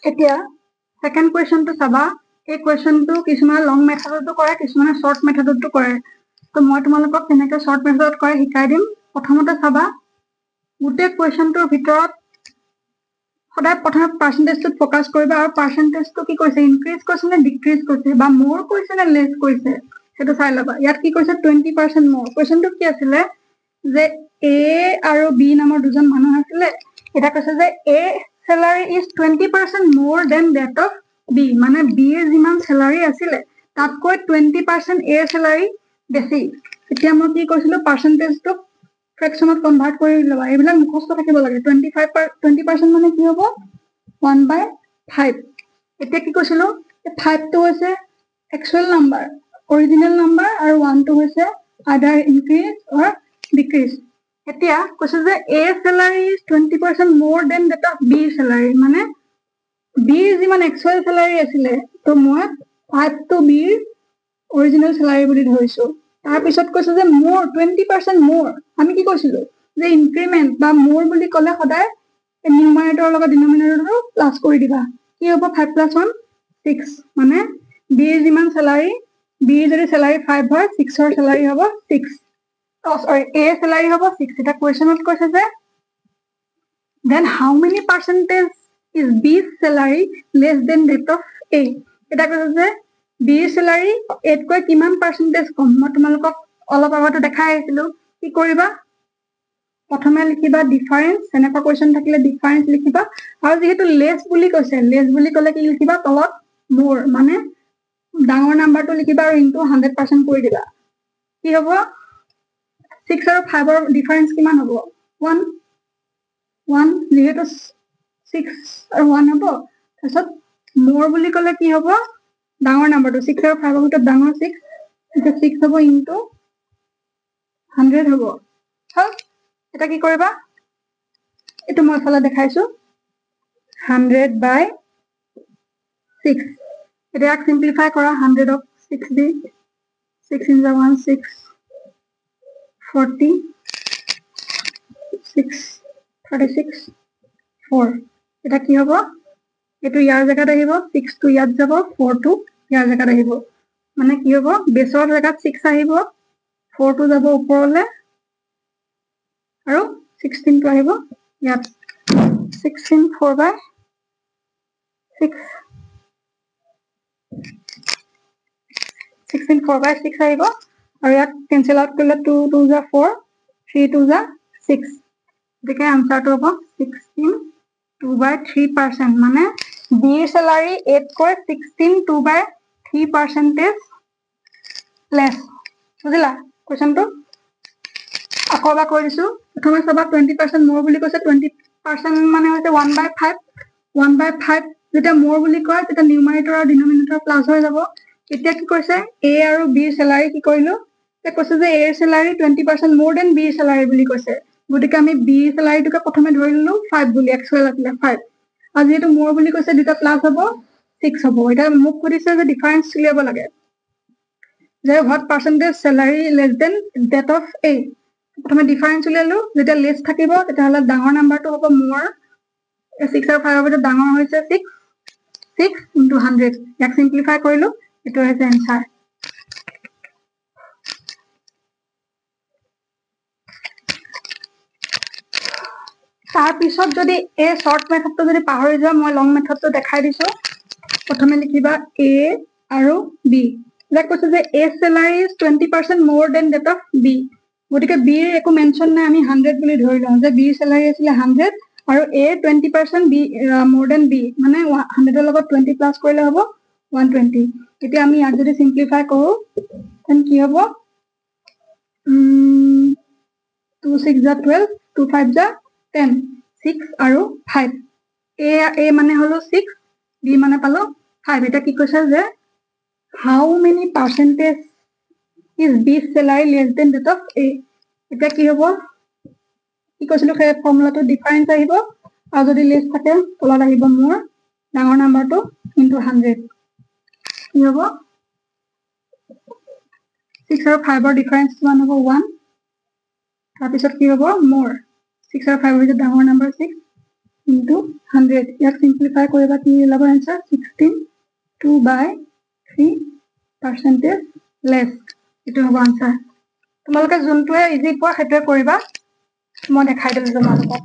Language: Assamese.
এতিয়া সেকেন্ড কুৱেশ্যনটো চাবা এই কুৱেশ্যনটো কিছুমানে লং মেথডতো কৰে কিছুমানে শৰ্ট মেথডতো কৰে তো মই তোমালোকক কেনেকৈ শৰ্ট মেথডত কৰে শিকাই দিম প্ৰথমতে চাবা গোটেই কুৱেশ্যনটোৰ ভিতৰত সদায় প্ৰথমে পাৰ্চেন্টেজটোত ফ'কাছ কৰিবা আৰু পাৰ্চেন্টেজটো কি কৈছে ইনক্ৰিজ কৰিছে নে ডিক্ৰিজ কৰিছে বা মোৰ কৰিছে নে লেছ কৰিছে সেইটো চাই ল'বা ইয়াত কি কৈছে 20% মোৰ কুৱেশ্যনটো কি আছিলে যে এ আৰু বি নামৰ দুজন মানুহ আছিলে এটা কৈছে যে এ salary is 20% more than that of B মানে B এর যিমান salary আছিলে তাতকৈ 20% A salary বেছি এতিয়া মই কি কৈছিলো পাৰ্চেন্টেজটো ফ্ৰেকশনত কনভাৰ্ট কৰি লবা এইবিলাক মুখস্থ থাকিব লাগে 20% মানে কি হ'ব 1/5 এতিয়া কি কৈছিলো 5 টো হৈছে actual number original number আৰু 1 টো হৈছে either increase or decrease এতিয়া কৈছে যে A salary is 20% more than that of B salary মানে B যিমান actual salary আছিলে তো মই 5 টো B original salary বুলি ধৰিছো তাৰ পিছত কৈছে যে more 20% more আমি কি কৈছিলো যে ইনক্ৰিমেন্ট বা more বুলি ক'লে সদায় নিউমাৰেটৰ লগত ডিনমিনেটৰটো প্লাস কৰি দিবা কি হ'ব 5 + 1 6 মানে B যিমান salary B যদি salary 5 হয় 6 ৰ salary হ'ব 6 Oh, sorry, A salary hobo 6. Eta question কৈছে যে then how many percentage is B's salary less than that of A? Eta কৈছে যে B salary 8 কৈ কিমান percentage কম মই তোমালোকক অলপ আগতে দেখাই আহিছিলো কি কৰিবা প্ৰথমে লিখিবা ডিফাৰেন্স এনেকা কোৱেশ্চন থাকিলে ডিফাৰেন্স লিখিবা আৰু যেহেতু লেস বুলি কৈছে লেস বুলি ক'লে কি লিখিবা তলত মোৰ মানে ডাঙৰ নাম্বাৰটো লিখিবা আৰু ইনটু 100% কৰি দিবা কি হ'ব 6 আৰু 5 ৰ ডিফাৰেন্স কিমান হ'ব 1 1 যেহেতু 6 আৰু 1 হ'ব তাৰপিছত মোৰ বুলি ক'লে কি হ'ব ডাঙৰ নাম্বাৰটো 6 আৰু 5 ৰ ভিতৰত ডাঙৰ 6 এটা 6 হ'ব ইনটু 100 হ'ব হল এটা কি কৰিবা এটো মই ফালে দেখাইছো 100/6 এটা এক সিম্পলিফাই কৰা 100 ক 6 দি 6 in the 1 6 40 6 36 4 এটা কি হ'ব এটো ইয়াৰ জায়গাত আহিব 6 টো ইয়াত যাব 4 টো ইয়াৰ জায়গাত আহিব মানে কি হ'ব বেছৰ জায়গাত 6 আহিব 4 টো যাব ওপৰলে আৰু 16 টো আহিব ইয়াত 16 4/6 16 4/6 আহিব আৰু ইয়াত কেনসেল আউট কৰিলে 2 2 যা 4 3 2 যা 6 দেখে আনসাৰটো হ'ব 16 2/3% মানে B salary 8 কৈ 16 2/3% less বুজিলা কোৱেশ্চনটো আকৌ এবাৰ কৈ দিছো প্ৰথমে চাবা 20% more বুলি কৈছে 20% মানে হৈছে 1/5 1/5 যেতিয়া more বুলি কয় তেতিয়া নিউমাৰেটৰ আৰু ডিনমিনেটৰ প্লাস হৈ যাব এতিয়া কি কৈছে A আৰু B salary কি কৰিলো তে কৈছে যে A salary 20% more than B salary বুলি কৈছে গতিকে আমি B salary টোকে প্ৰথমে ধৰি ললো 5 বুলি actual আছিলে 5 আৰু যেহেতু more বুলি কৈছে দুটা প্লাস হ'ব 6 হ'ব এটা মোক সুধিছে যে ডিফাৰেন্স উলিয়াব লাগে যে what percentage salary less than that of A প্ৰথমে ডিফাৰেন্স উলিয়ালো যেতিয়া লেস থাকিব তেতিয়াহলে ডাঙৰ নাম্বাৰটো হ'ব more 6 আৰু 5 ৰ ভিতৰত ডাঙৰ হৈছে 6 6 into 100 ইয়াক সিম্পলিফাই কৰিলো এটো হৈছে আনসাৰ তাৰ পিছত যদি এ শৰ্ট মেথডটো যদি পাহৰি যোৱা মই লং মেথডটো দেখাই দিছো প্ৰথমে লিখিবা A আৰু B লাইক কৈছে যে A salary is 20% more than that of B গতিকে B ৰ একো মেনশন নাই আমি 100 বুলি ধৰি লওঁ যে B salary আছিলে 100 আৰু A 20% B more than B মানে 100 ৰ লগত 20 প্লাস কৰিলে হ'ব 120 এতিয়া আমি ইয়াক যদি সিম্পলিফাই কৰো তেন কি হ'ব 2 6 যা 12 2 5 যা 10 6 আৰু 5 A মানে হলো 6 B মানে পালো 5 এটা কি কৈছে যে how many percentage is B salary less than that of A এটা কি হ'ব কি কৈছিলো সেই ফৰ্মুলাটো ডিফাৰেন্স আহিব আৰু যদি লেস থাকে তলত আহিব মোৰ ডাঙৰ নাম্বাৰটো ইনটু 100 কি হ'ব 6 আৰু 5 ৰ ডিফাৰেন্স কিমান হ'ব 1 তাৰ পিছত কি হ'ব মোৰ 6 আৰু 5 ৰ ভিতৰত ডাঙৰ নাম্বাৰ 6 into 100 ইয়াক simplify কৰিবা কি ওলাব answer 16 2/3% less এটো হ'ব answer তোমালোকে যোনটোৱে ইজি পোৱা সেইটোৱে কৰিবা মই দেখাই দিলো তোমালোকক